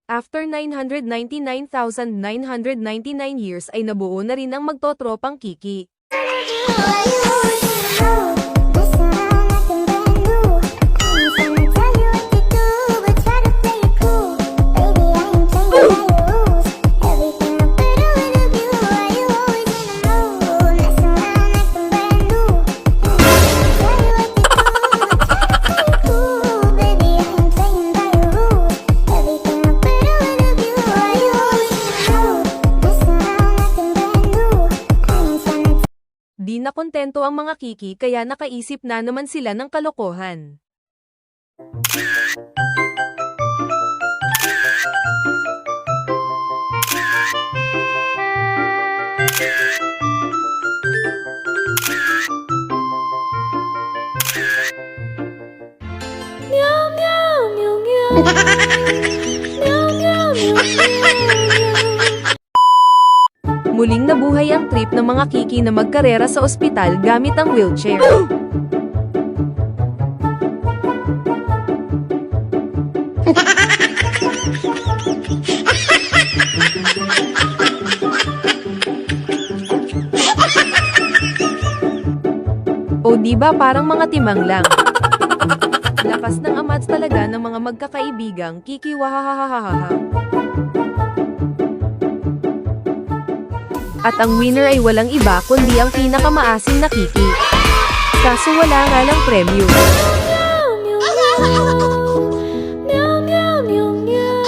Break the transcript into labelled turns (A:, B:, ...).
A: After 999,999 years ay nabuo na rin ang magtotropang Kiki. Di na kontento ang mga Kiki kaya nakaisip na naman sila ng kalokohan.
B: Meow meow meow meow. Meow meow meow meow.
A: Muling nabuhay ang trip ng mga Kiki na magkarera sa ospital gamit ang wheelchair. O diba parang mga timang lang. Lakas ng amats talaga ng mga magkakaibigang Kiki wahahahahaha. At ang winner ay walang iba kundi ang pinakamaasim na Kiki. Kaso wala nga lang premyo.
B: Meow meow meow meow.